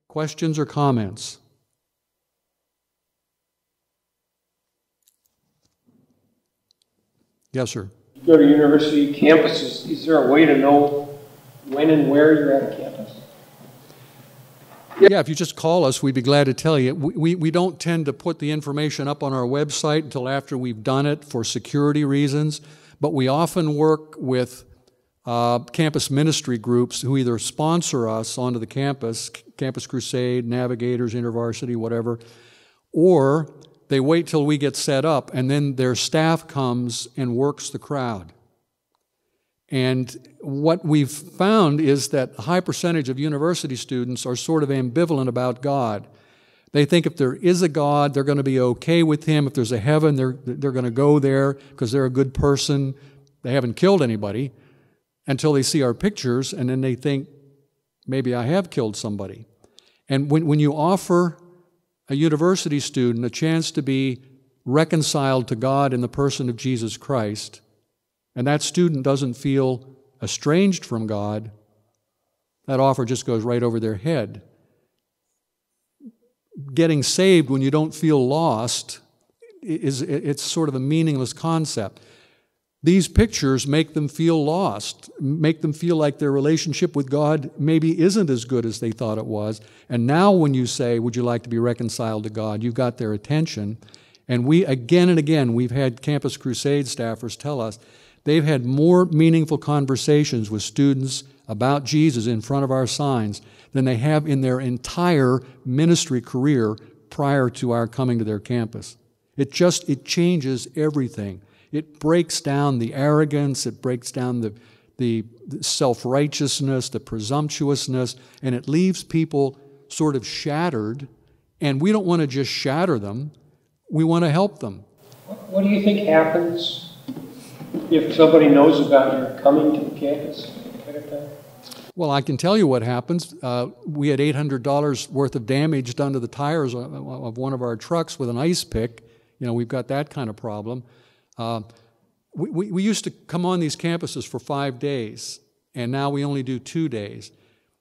Questions or comments? Yes, sir. You go to university campuses, is there a way to know when and where you're at a campus? Yeah, if you just call us, we'd be glad to tell you. We don't tend to put the information up on our website until after we've done it for security reasons, but we often work with campus ministry groups who either sponsor us onto the campus, Campus Crusade, Navigators, InterVarsity, whatever, or they wait till we get set up and then their staff comes and works the crowd. And what we've found is that a high percentage of university students are sort of ambivalent about God. They think if there is a God, they're going to be okay with Him. If there's a heaven, they're going to go there because they're a good person. They haven't killed anybody until they see our pictures, and then they think, maybe I have killed somebody. And when you offer a university student a chance to be reconciled to God in the person of Jesus Christ, and that student doesn't feel estranged from God, that offer just goes right over their head. Getting saved when you don't feel lost, it's sort of a meaningless concept. These pictures make them feel lost, make them feel like their relationship with God maybe isn't as good as they thought it was. And now when you say, would you like to be reconciled to God, you've got their attention. And we, again and again, we've had Campus Crusade staffers tell us they've had more meaningful conversations with students about Jesus in front of our signs than they have in their entire ministry career prior to our coming to their campus. It changes everything. It breaks down the arrogance, it breaks down the self-righteousness, the presumptuousness, and it leaves people sort of shattered. And we don't want to just shatter them, we want to help them. What do you think happens if somebody knows about your coming to the campus? Well, I can tell you what happens. We had $800 worth of damage done to the tires of one of our trucks with an ice pick. You know, we've got that kind of problem. We used to come on these campuses for 5 days, and now we only do 2 days.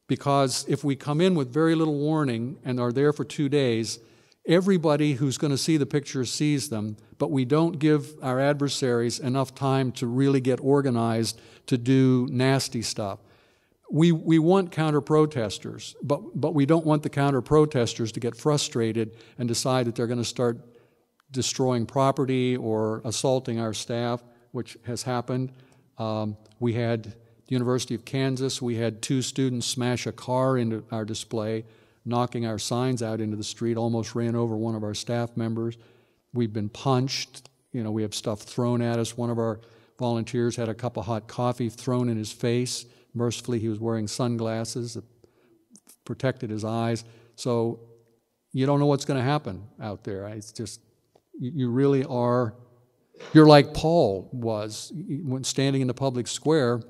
Because if we come in with very little warning and are there for 2 days, everybody who's going to see the pictures sees them, but we don't give our adversaries enough time to really get organized to do nasty stuff. We want counter-protesters, but we don't want the counter-protesters to get frustrated and decide that they're going to start destroying property or assaulting our staff, which has happened. We had the University of Kansas, we had 2 students smash a car into our display, knocking our signs out into the street, almost ran over one of our staff members. We've been punched. You know, we have stuff thrown at us. One of our volunteers had a cup of hot coffee thrown in his face. Mercifully, he was wearing sunglasses that protected his eyes. So you don't know what's going to happen out there. It's just, you really are, you're like Paul was when standing in the public square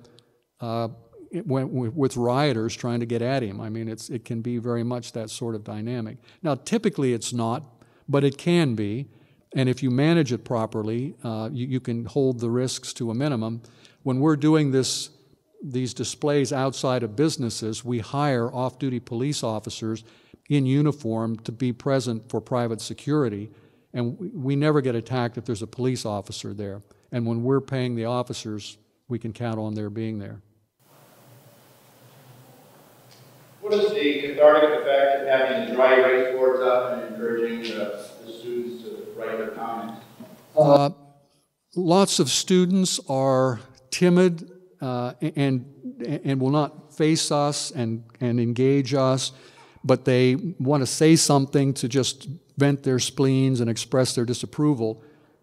with rioters trying to get at him. I mean, it can be very much that sort of dynamic. Now, typically it's not, but it can be. And if you manage it properly, you can hold the risks to a minimum. When we're doing these displays outside of businesses, we hire off-duty police officers in uniform to be present for private security. And we never get attacked if there's a police officer there. And when we're paying the officers, we can count on their being there. What is the cathartic effect of having the dry erase boards up and encouraging the students to write their comments? Lots of students are timid and will not face us and engage us, but they want to say something to just vent their spleens and express their disapproval.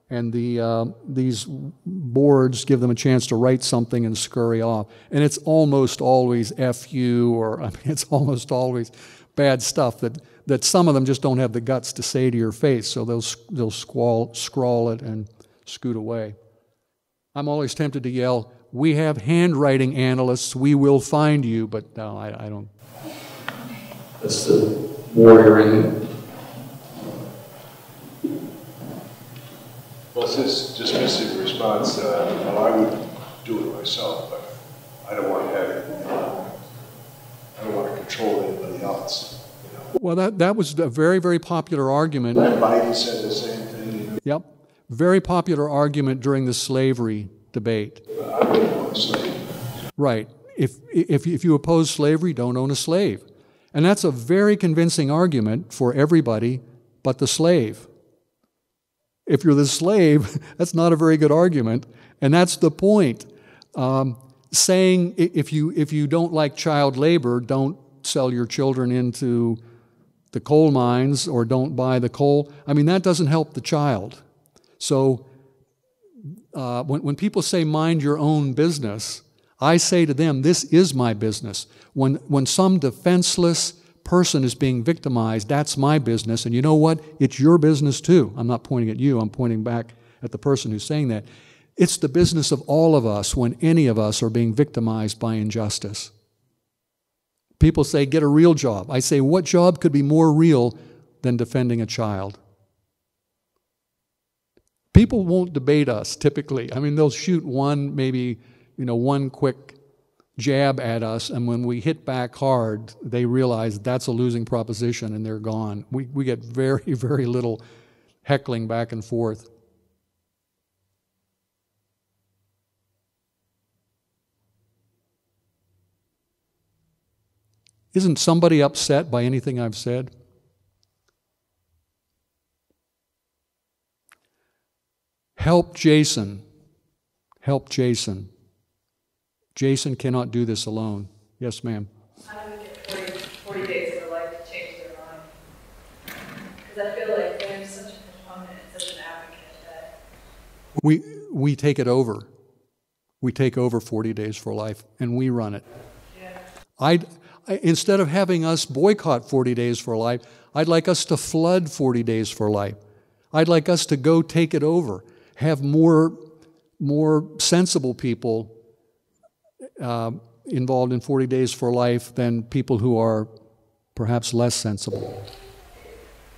And these boards give them a chance to write something and scurry off. And it's almost always F you, or I mean, it's almost always bad stuff that some of them just don't have the guts to say to your face, so they'll scrawl it and scoot away. I'm always tempted to yell, "We have handwriting analysts, we will find you," but no, I don't. That's the warrior in it. Well, since dismissive response, well, I would do it myself, but I don't want to have it. I don't want to control anybody else. You know, Well, that was a very, very popular argument. Biden said the same thing, you know. Yep. Very popular argument during the slavery debate. I wouldn't own a slave. Right. If you oppose slavery, don't own a slave. And that's a very convincing argument for everybody but the slave. If you're the slave, that's not a very good argument. And that's the point. Saying if you don't like child labor, don't sell your children into the coal mines or don't buy the coal. I mean, that doesn't help the child. So when people say mind your own business, I say to them, this is my business. When some defenseless person is being victimized, that's my business. And you know what? It's your business too. I'm not pointing at you. I'm pointing back at the person who's saying that. It's the business of all of us when any of us are being victimized by injustice. People say, get a real job. I say, what job could be more real than defending a child? People won't debate us typically. I mean, they'll shoot one quick jab at us, and when we hit back hard, they realize that's a losing proposition and they're gone. We get very, very little heckling back and forth. Isn't somebody upset by anything I've said? Help Jason. Help Jason. Jason cannot do this alone. Yes, ma'am. I would get 40 days of their life to change their mind. Because I feel like they're such a proponent, such an advocate that... We take it over. We take over 40 Days for Life, and we run it. Yeah. Instead of having us boycott 40 Days for Life, I'd like us to flood 40 Days for Life. I'd like us to go take it over, have more sensible people involved in 40 Days for Life than people who are perhaps less sensible.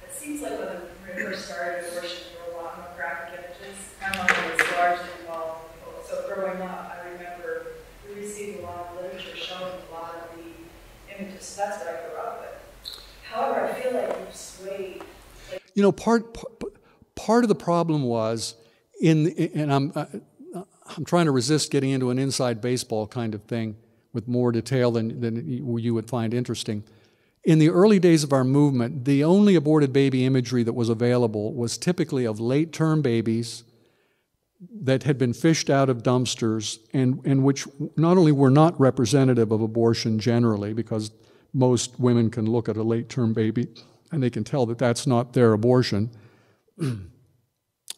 It seems like when we first started abortion, there were a lot more graphic images. My mom was largely involved. So growing up, I remember we received a lot of literature showing a lot of the images. So that's what I grew up with. However, I feel like we've swayed. You know, part of the problem was, and I'm trying to resist getting into an inside baseball kind of thing with more detail than you would find interesting. In the early days of our movement, the only aborted baby imagery that was available was typically of late-term babies that had been fished out of dumpsters and which not only were not representative of abortion generally, because most women can look at a late-term baby and they can tell that that's not their abortion,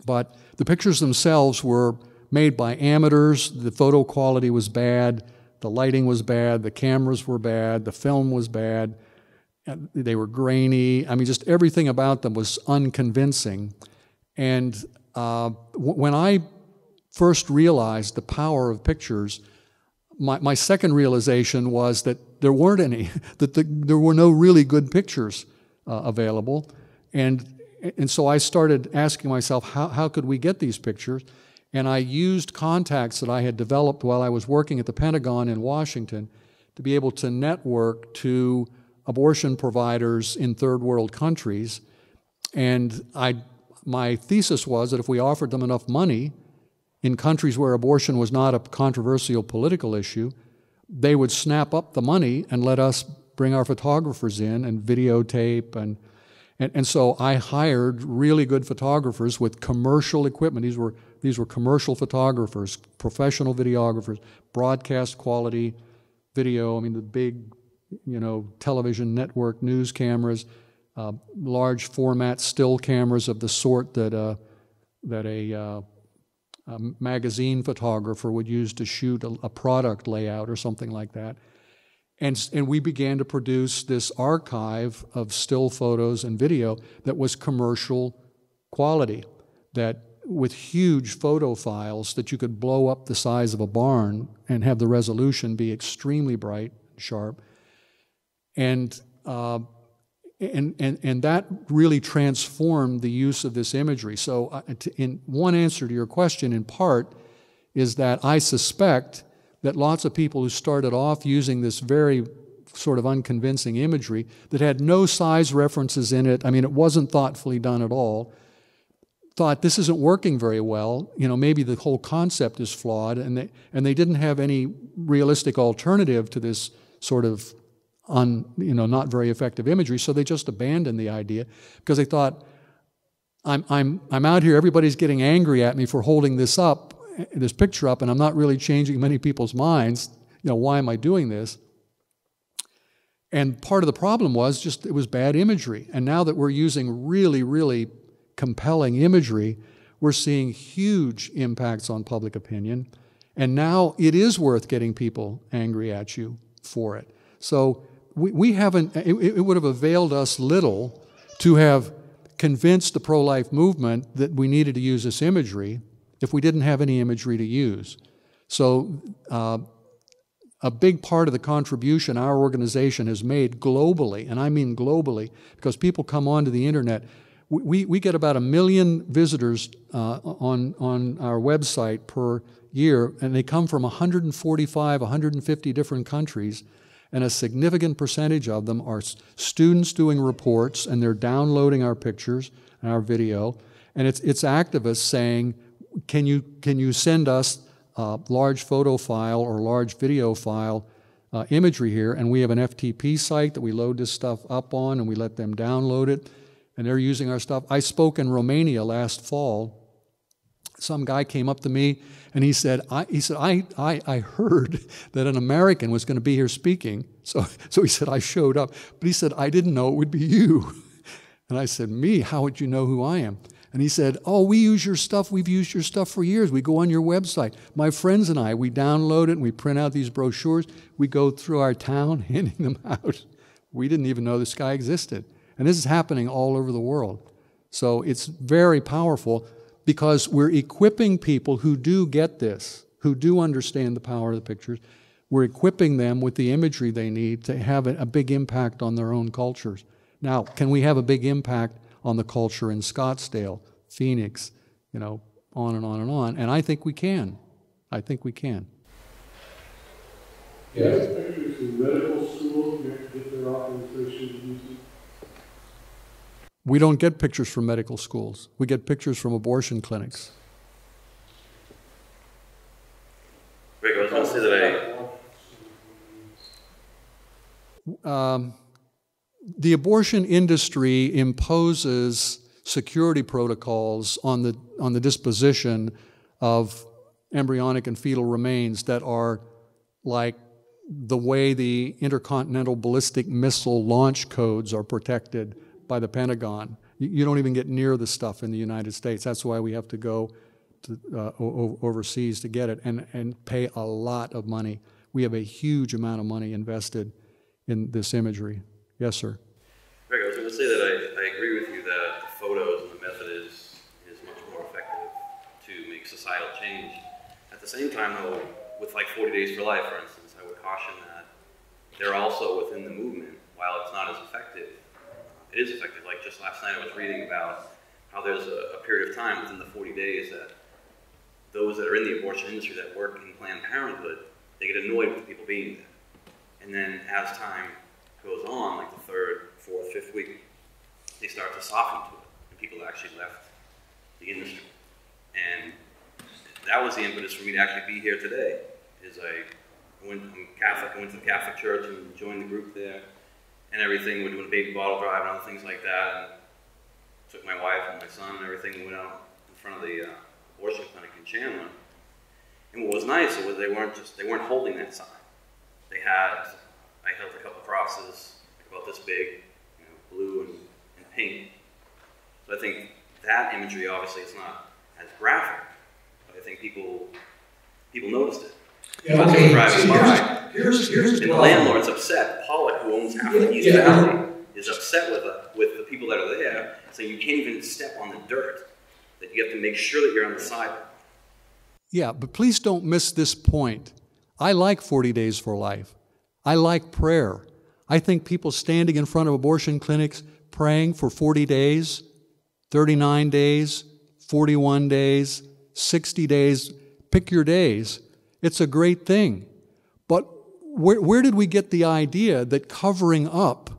but the pictures themselves were made by amateurs. The photo quality was bad, the lighting was bad, the cameras were bad, the film was bad, they were grainy. I mean, just everything about them was unconvincing. And when I first realized the power of pictures, my second realization was that there weren't any, that there were no really good pictures available. And so I started asking myself, how could we get these pictures? And I used contacts that I had developed while I was working at the Pentagon in Washington to be able to network to abortion providers in third world countries. And my thesis was that if we offered them enough money in countries where abortion was not a controversial political issue, they would snap up the money and let us bring our photographers in and videotape. And so I hired really good photographers with commercial equipment. These were commercial photographers, professional videographers, broadcast quality video. I mean, the big, television network news cameras, large format still cameras of the sort that a magazine photographer would use to shoot a product layout or something like that. And we began to produce this archive of still photos and video that was commercial quality, that with huge photo files that you could blow up the size of a barn and have the resolution be extremely bright and sharp. And that really transformed the use of this imagery. So in one answer to your question, in part, is that I suspect that lots of people who started off using this very sort of unconvincing imagery that had no size references in it. I mean, it wasn't thoughtfully done at all. Thought this isn't working very well. You know, maybe the whole concept is flawed, and they didn't have any realistic alternative to this sort of not very effective imagery. So they just abandoned the idea because they thought, I'm out here. Everybody's getting angry at me for holding this picture up, and I'm not really changing many people's minds. You know, why am I doing this? And part of the problem was just it was bad imagery. And now that we're using really, really compelling imagery, we're seeing huge impacts on public opinion. And now it is worth getting people angry at you for it. So we haven't, it would have availed us little to have convinced the pro-life movement that we needed to use this imagery if we didn't have any imagery to use. So a big part of the contribution our organization has made globally, and I mean globally, because people come onto the internet. We get about 1 million visitors on our website per year, and they come from 145, 150 different countries, and a significant percentage of them are students doing reports, and they're downloading our pictures and our video, and it's activists saying, can you send us large photo file or large video file imagery here? And we have an FTP site that we load this stuff up on, and we let them download it, and they're using our stuff. I spoke in Romania last fall. Some guy came up to me and he said, I heard that an American was going to be here speaking. So he said, I showed up. But he said, I didn't know it would be you. And I said, me? How would you know who I am? And he said, oh, we use your stuff. We've used your stuff for years. We go on your website. My friends and I, we download it and we print out these brochures. We go through our town handing them out. We didn't even know this guy existed. And this is happening all over the world. So it's very powerful because we're equipping people who do get this, who do understand the power of the pictures. We're equipping them with the imagery they need to have a big impact on their own cultures. Now, can we have a big impact on the culture in Scottsdale, Phoenix, on and on and on? And I think we can. I think we can. Yes. Pictures from medical school, you have to get their authorization to use it. We don't get pictures from medical schools. We get pictures from abortion clinics. Greg, I was going to say that the abortion industry imposes security protocols on the disposition of embryonic and fetal remains that are like the way the intercontinental ballistic missile launch codes are protected by the Pentagon. You don't even get near the stuff in the United States. That's why we have to go to, overseas to get it and pay a lot of money. We have a huge amount of money invested in this imagery. Yes, sir. Greg, I was going to say that I agree with you that the photos and the method is much more effective to make societal change. At the same time, though, with like 40 Days for Life, for instance, I would caution that they're also within the movement. While it's not as effective, it is effective. Like just last night I was reading about how there's a period of time within the 40 days that those that are in the abortion industry that work in Planned Parenthood, they get annoyed with the people being there. And then as time goes on, like the third, fourth, fifth week, they start to soften to it. And people actually left the industry. And that was the impetus for me to actually be here today. I'm Catholic, I went to the Catholic Church and joined the group there. And everything, we're doing a baby bottle drive and other things like that, and took my wife and my son and everything and went out in front of the abortion clinic in Chandler. And what was nice was they weren't holding that sign. I held a couple crosses about this big, blue and pink. So I think that imagery, obviously, it's not as graphic, but I think people noticed it. Yeah, okay. Here's and the landlord's upset. Pollock, who owns half the East Valley, is upset with the people that are there, saying you can't even step on the dirt, that you have to make sure that you're on the sidewalk. Yeah, but please don't miss this point. I like 40 Days for Life. I like prayer. I think people standing in front of abortion clinics praying for 40 days, 39 days, 41 days, 60 days, pick your days. It's a great thing. But where did we get the idea that covering up,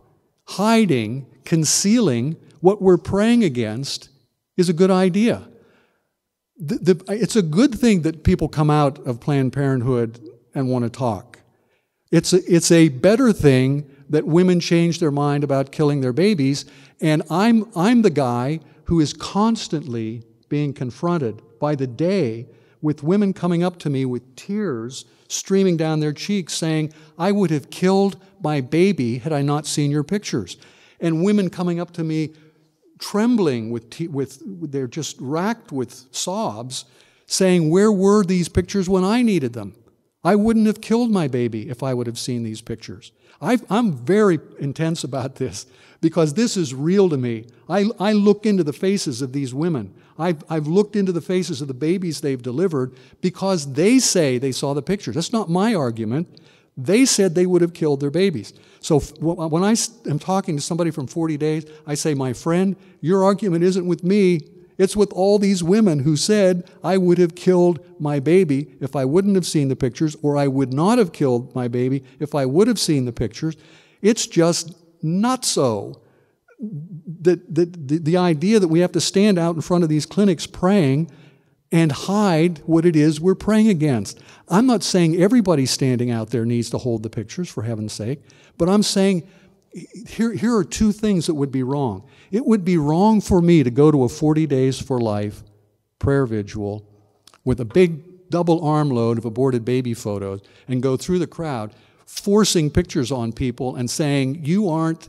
hiding, concealing what we're praying against is a good idea? It's a good thing that people come out of Planned Parenthood and want to talk. It's a better thing that women change their mind about killing their babies, and I'm the guy who is constantly being confronted by the day with women coming up to me with tears streaming down their cheeks saying, I would have killed my baby had I not seen your pictures. And women coming up to me trembling they're just racked with sobs, saying, where were these pictures when I needed them? I wouldn't have killed my baby if I would have seen these pictures. I'm very intense about this because this is real to me. I look into the faces of these women. I've looked into the faces of the babies they've delivered because they say they saw the pictures. That's not my argument. They said they would have killed their babies. So when I am talking to somebody from 40 days, I say, my friend, your argument isn't with me. It's with all these women who said, I would have killed my baby if I wouldn't have seen the pictures, or I would not have killed my baby if I would have seen the pictures. It's just not so. The idea that we have to stand out in front of these clinics praying and hide what it is we're praying against. I'm not saying everybody standing out there needs to hold the pictures, for heaven's sake, but I'm saying here are two things that would be wrong. It would be wrong for me to go to a 40 Days for Life prayer vigil with a big double armload of aborted baby photos and go through the crowd forcing pictures on people and saying, you aren't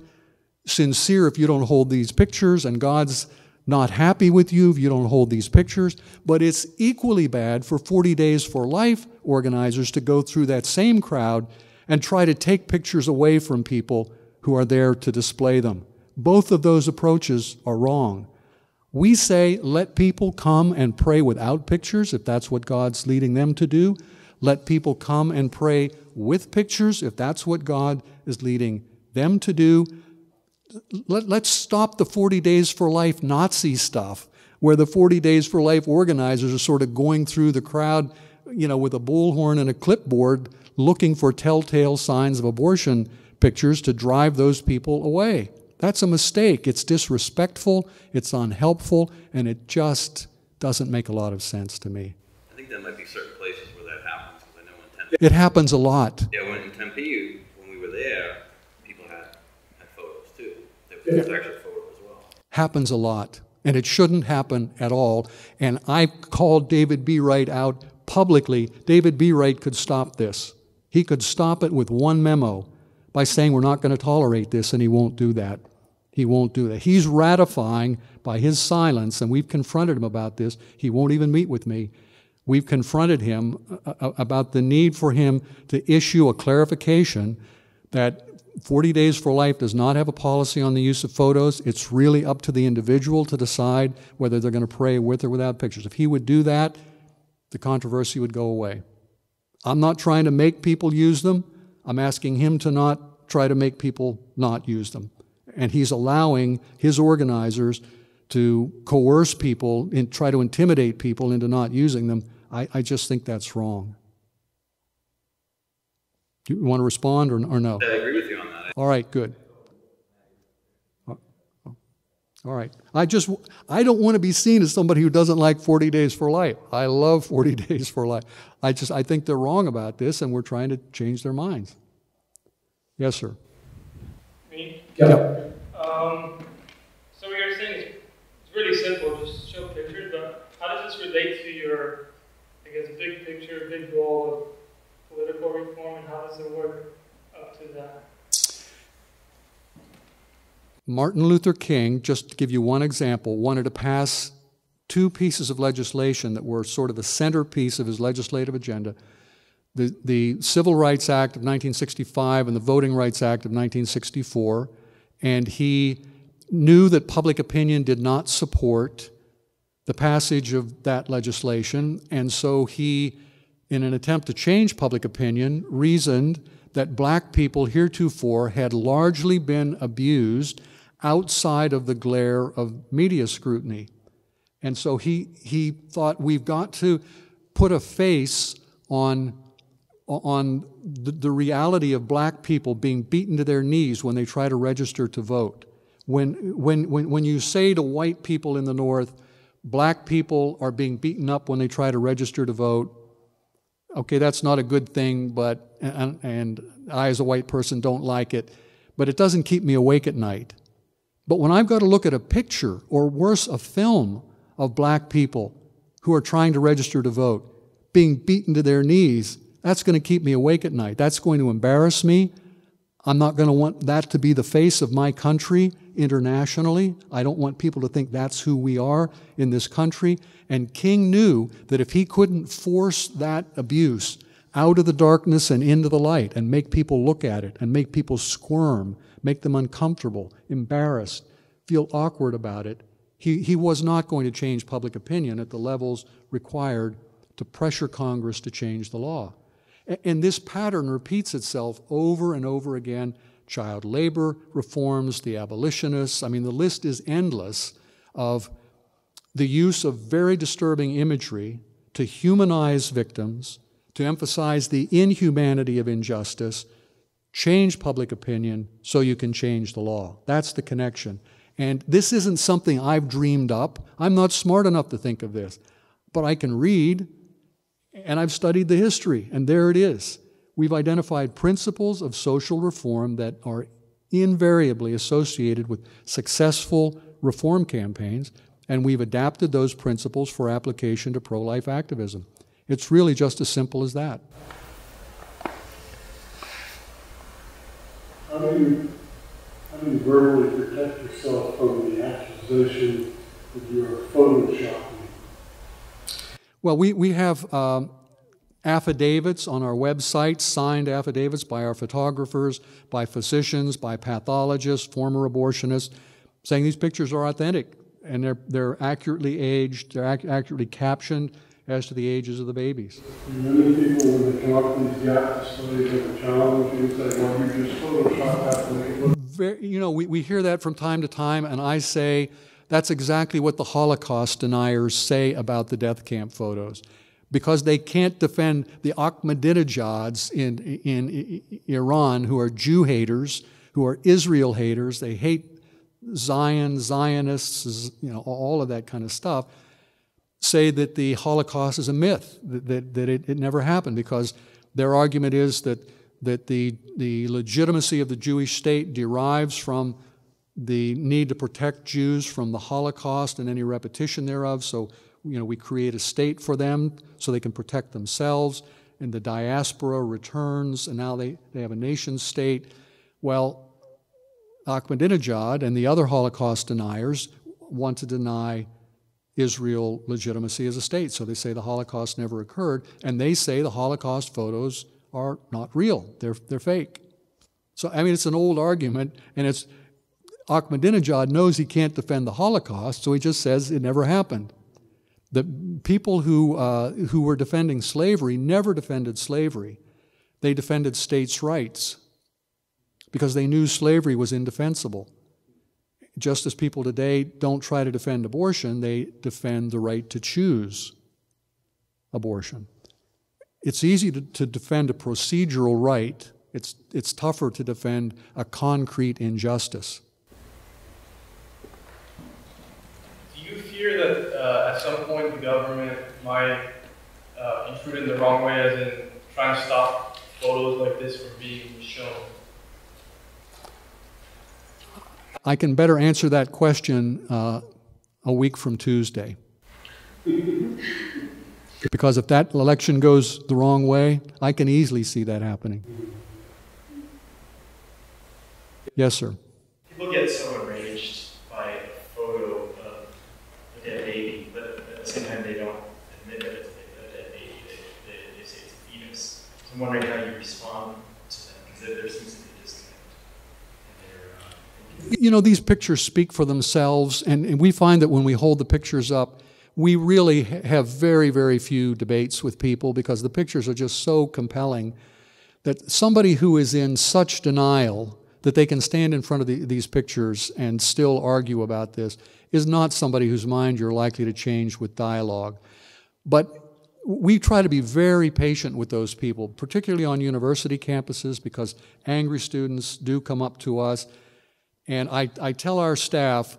sincere if you don't hold these pictures, and God's not happy with you if you don't hold these pictures. But it's equally bad for 40 Days for Life organizers to go through that same crowd and try to take pictures away from people who are there to display them. Both of those approaches are wrong. We say, let people come and pray without pictures, if that's what God's leading them to do. Let people come and pray with pictures, if that's what God is leading them to do. Let's stop the 40 Days for Life Nazi stuff, where the 40 Days for Life organizers are sort of going through the crowd, with a bullhorn and a clipboard, looking for telltale signs of abortion pictures to drive those people away. That's a mistake. It's disrespectful, it's unhelpful, and it just doesn't make a lot of sense to me. I think there might be certain places where that happens, because I know in Tempe. It happens a lot. Yeah, when in Tempe, when we were there, people had photos too. There was actually photos as well. Happens a lot, and it shouldn't happen at all. And I called David B. Wright out publicly. David B. Wright could stop this. He could stop it with one memo by saying we're not going to tolerate this, and he won't do that. He won't do that. He's ratifying by his silence, and we've confronted him about this. He won't even meet with me. We've confronted him about the need for him to issue a clarification that 40 Days for Life does not have a policy on the use of photos. It's really up to the individual to decide whether they're going to pray with or without pictures. If he would do that, the controversy would go away. I'm not trying to make people use them. I'm asking him to not try to make people not use them. And he's allowing his organizers to coerce people and try to intimidate people into not using them. I just think that's wrong. Do you want to respond or no? I agree with you on that. All right, good. All right. I don't want to be seen as somebody who doesn't like 40 Days for Life. I love 40 Days for Life. I think they're wrong about this, and we're trying to change their minds. Yes, sir. Me? Yeah. So what you're saying is it's really simple, just show pictures, but how does this relate to your, big picture, big goal of political reform, and how does it work up to that? Martin Luther King, just to give you one example, wanted to pass two pieces of legislation that were sort of the centerpiece of his legislative agenda. The Civil Rights Act of 1965 and the Voting Rights Act of 1964, and he knew that public opinion did not support the passage of that legislation, and so he, in an attempt to change public opinion, reasoned that black people heretofore had largely been abused outside of the glare of media scrutiny. And so he thought we've got to put a face on on the reality of black people being beaten to their knees when they try to register to vote. When you say to white people in the North, black people are being beaten up when they try to register to vote, okay, that's not a good thing, but, and I as a white person don't like it, but it doesn't keep me awake at night. But when I've got to look at a picture, or worse, a film of black people who are trying to register to vote, being beaten to their knees, that's going to keep me awake at night. That's going to embarrass me. I'm not going to want that to be the face of my country internationally. I don't want people to think that's who we are in this country. And King knew that if he couldn't force that abuse out of the darkness and into the light and make people look at it and make people squirm, make them uncomfortable, embarrassed, feel awkward about it, he was not going to change public opinion at the levels required to pressure Congress to change the law. And this pattern repeats itself over and over again. Child labor reforms, the abolitionists, I mean, the list is endless of the use of very disturbing imagery to humanize victims, to emphasize the inhumanity of injustice, change public opinion so you can change the law. That's the connection. And this isn't something I've dreamed up. I'm not smart enough to think of this. But I can read, and I've studied the history, and there it is. We've identified principles of social reform that are invariably associated with successful reform campaigns, and we've adapted those principles for application to pro-life activism. It's really just as simple as that. How do you verbally protect yourself from the accusation that you are photoshopping? Well, we have affidavits on our website, signed affidavits by our photographers, by physicians, by pathologists, former abortionists, saying these pictures are authentic and they're accurately aged, they're accurately captioned as to the ages of the babies. Many people, when they come up with these gap displays of a challenge, you say, well, you just photoshopped that to make it look. You know, we hear that from time to time, and I say that's exactly what the Holocaust deniers say about the death camp photos. Because they can't defend the Ahmadinejads in Iran, who are Jew haters, who are Israel haters. They hate Zionists, you know, all of that kind of stuff. Say that the Holocaust is a myth, that it never happened, because their argument is that the legitimacy of the Jewish state derives from the need to protect Jews from the Holocaust and any repetition thereof. So, you know, we create a state for them so they can protect themselves, and the diaspora returns, and now they have a nation state. Well, Ahmadinejad and the other Holocaust deniers want to deny Israel legitimacy as a state. So they say the Holocaust never occurred, and they say the Holocaust photos are not real. They're fake. So, I mean, it's an old argument, and it's Ahmadinejad knows he can't defend the Holocaust, so he just says it never happened. The people who were defending slavery never defended slavery. They defended states' rights because they knew slavery was indefensible. Just as people today don't try to defend abortion, they defend the right to choose abortion. It's easy to defend a procedural right. It's tougher to defend a concrete injustice. Do you fear that at some point the government might intrude in the wrong way, as in trying to stop photos like this from being shown? I can better answer that question a week from Tuesday. Because if that election goes the wrong way, I can easily see that happening. Yes, sir. People get so enraged by a photo of a dead baby, but at the same time they don't admit that it's a dead baby. They say it's a fetus. So I'm wondering how you respond to that, because there seems to be a disconnect. You know, these pictures speak for themselves, and we find that when we hold the pictures up, we really have very, very few debates with people, because the pictures are just so compelling that somebody who is in such denial that they can stand in front of these pictures and still argue about this is not somebody whose mind you're likely to change with dialogue. But we try to be very patient with those people, particularly on university campuses, because angry students do come up to us. And I tell our staff,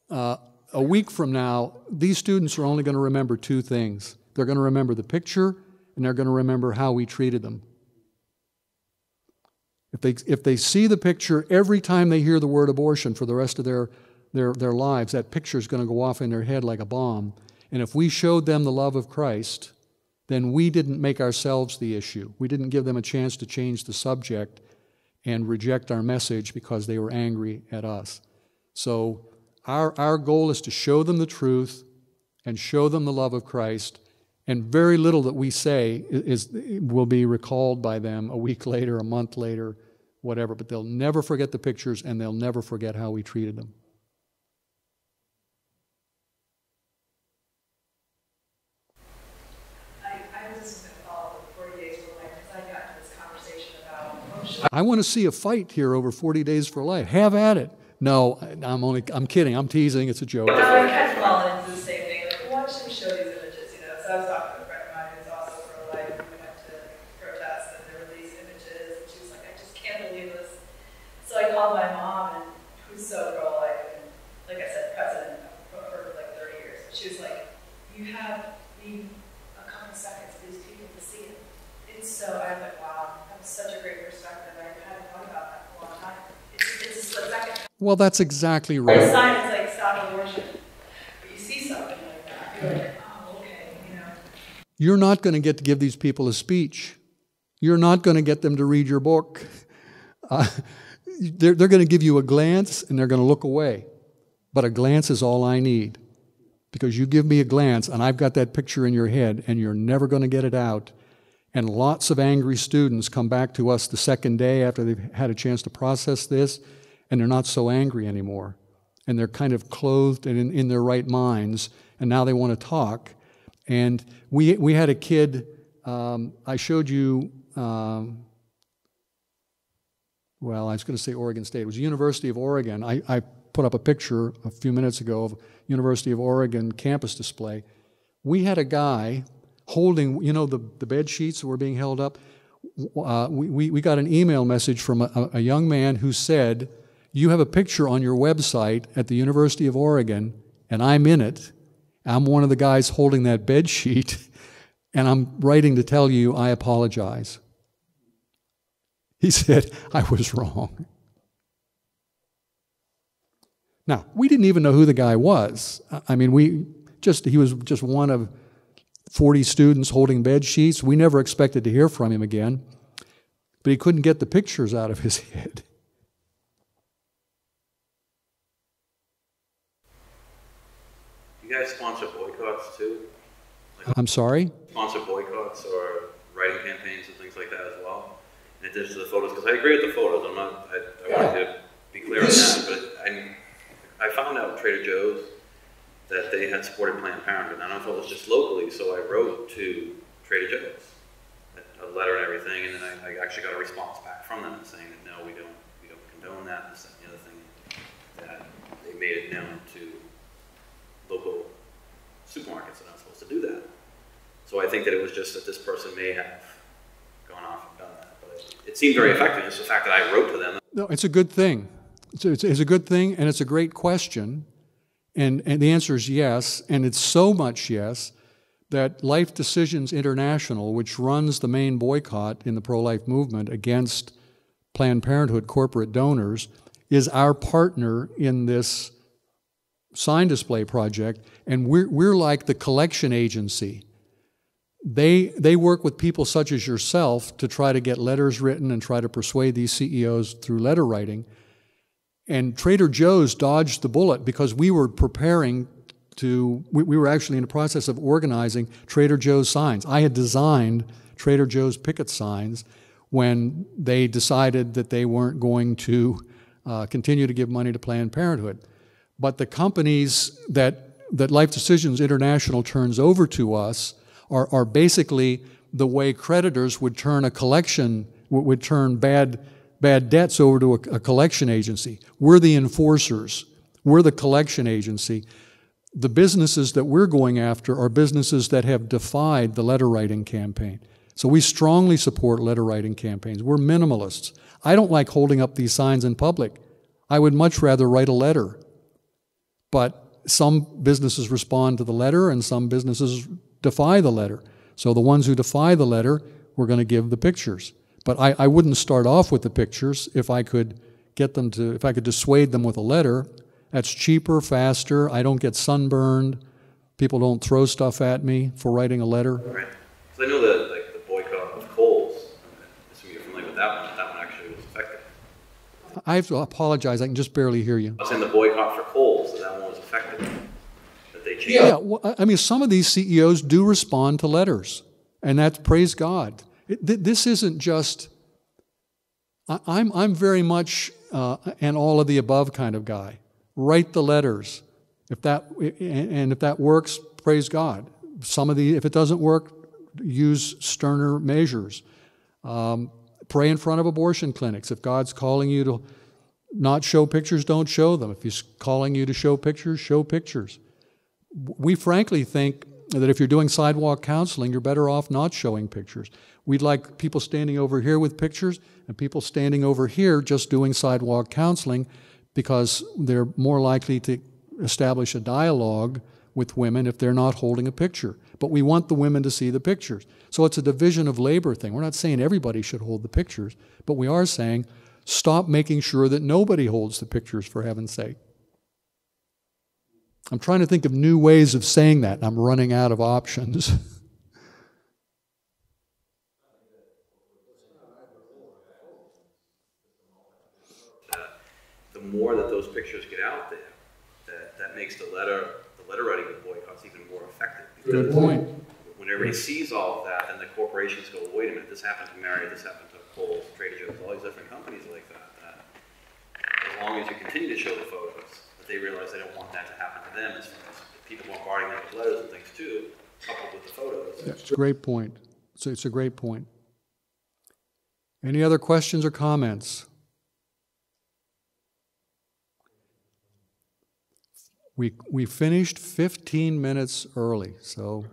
a week from now, these students are only going to remember two things. They're going to remember the picture, and they're going to remember how we treated them. If they see the picture every time they hear the word abortion for the rest of their lives, that picture is going to go off in their head like a bomb. And if we showed them the love of Christ, then we didn't make ourselves the issue. We didn't give them a chance to change the subject and reject our message because they were angry at us. So our goal is to show them the truth and show them the love of Christ, and very little that we say will be recalled by them a week later, a month later, whatever, but they'll never forget the pictures and they'll never forget how we treated them. I want to see a fight here over 40 Days for Life. Have at it. No, I'm kidding. I'm teasing. It's a joke. I kept falling into the same thing. Like, watch them show these images, you know. So I was talking to a friend of mine who's also pro-life, and we went to protest, and there were these images, and she was like, I just can't believe this. So I called my mom, and who's so pro-life, and like I said, president of her for like 30 years. But she was like, you have a couple seconds for these people to see it. It's so, I was like, wow, that was such a great perspective. I hadn't thought about that for a long time. It's a split second. Well, that's exactly right. The sign is like stop abortion. But you see something like that, you're like, oh, okay, you know. You're not going to get to give these people a speech. You're not going to get them to read your book. They're going to give you a glance and they're going to look away. But a glance is all I need. Because you give me a glance and I've got that picture in your head and you're never going to get it out. And lots of angry students come back to us the second day after they've had a chance to process this, and they're not so angry anymore. And they're kind of clothed and in their right minds, and now they want to talk. And we had a kid, I showed you, well, I was going to say Oregon State. It was University of Oregon. I put up a picture a few minutes ago of University of Oregon campus display. We had a guy holding, you know, the bed sheets that were being held up. We got an email message from a young man who said, you have a picture on your website at the University of Oregon, and I'm in it. I'm one of the guys holding that bed sheet, and I'm writing to tell you I apologize. He said, I was wrong. Now, we didn't even know who the guy was. I mean, he was just one of 40 students holding bed sheets. We never expected to hear from him again, but he couldn't get the pictures out of his head. You guys sponsor boycotts too? I'm sorry? Sponsor boycotts or writing campaigns and things like that as well? In addition to the photos, because I agree with the photos. I wanted to be clear on that, but I found out at Trader Joe's that they had supported Planned Parenthood. I don't know if it was just locally, so I wrote to Trader Joe's, a letter and everything, and then I actually got a response back from them saying that no, we don't condone that, and this and the other thing, that they made it known to local supermarkets that are not supposed to do that. So I think that it was just that this person may have gone off and done that, but it seemed very effective. It's the fact that I wrote to them. No, it's a good thing. It's a good thing, and it's a great question. And the answer is yes, and it's so much yes that Life Decisions International, which runs the main boycott in the pro-life movement against Planned Parenthood corporate donors, is our partner in this sign display project, and we're like the collection agency. They work with people such as yourself to try to get letters written and try to persuade these CEOs through letter writing. And Trader Joe's dodged the bullet because we were preparing to, we were actually in the process of organizing Trader Joe's signs. I had designed Trader Joe's picket signs when they decided that they weren't going to continue to give money to Planned Parenthood. But the companies that Life Decisions International turns over to us are basically the way creditors would turn a collection, would turn bad debts over to a collection agency. We're the enforcers. We're the collection agency. The businesses that we're going after are businesses that have defied the letter writing campaign. So we strongly support letter writing campaigns. We're minimalists. I don't like holding up these signs in public. I would much rather write a letter. But some businesses respond to the letter and some businesses defy the letter. So the ones who defy the letter, we're going to give the pictures. But I wouldn't start off with the pictures if I could get them to, if I could dissuade them with a letter. That's cheaper, faster, I don't get sunburned, people don't throw stuff at me for writing a letter. Right. So I know that like the boycott of Kohl's, so you're familiar with that one actually was effective. I have to apologize, I can just barely hear you. I was saying the boycott for Kohl's, that one was effective. That they changed. Yeah, well, I mean, some of these CEOs do respond to letters, and that's, praise God. This isn't just, I'm very much an all of the above kind of guy. Write the letters. If that works, praise God. If it doesn't work, use sterner measures. Pray in front of abortion clinics. If God's calling you to not show pictures, don't show them. If He's calling you to show pictures, show pictures. We frankly think that if you're doing sidewalk counseling, you're better off not showing pictures. We'd like people standing over here with pictures and people standing over here just doing sidewalk counseling, because they're more likely to establish a dialogue with women if they're not holding a picture. But we want the women to see the pictures. So it's a division of labor thing. We're not saying everybody should hold the pictures, but we are saying stop making sure that nobody holds the pictures, for heaven's sake. I'm trying to think of new ways of saying that, and I'm running out of options. The more that those pictures get out there, that makes the letter writing of the boycotts even more effective. Good point. When everybody sees all of that, then the corporations go, wait a minute, this happened to Marriott, this happened to Kohl's, Trader Joe's, all these different companies like that. As long as you continue to show the photos, that they realize they don't want that to happen to them, as people bombarding them with letters and things too, coupled with the photos. Yeah, it's a great point. So it's a great point. Any other questions or comments? We finished 15 minutes early, so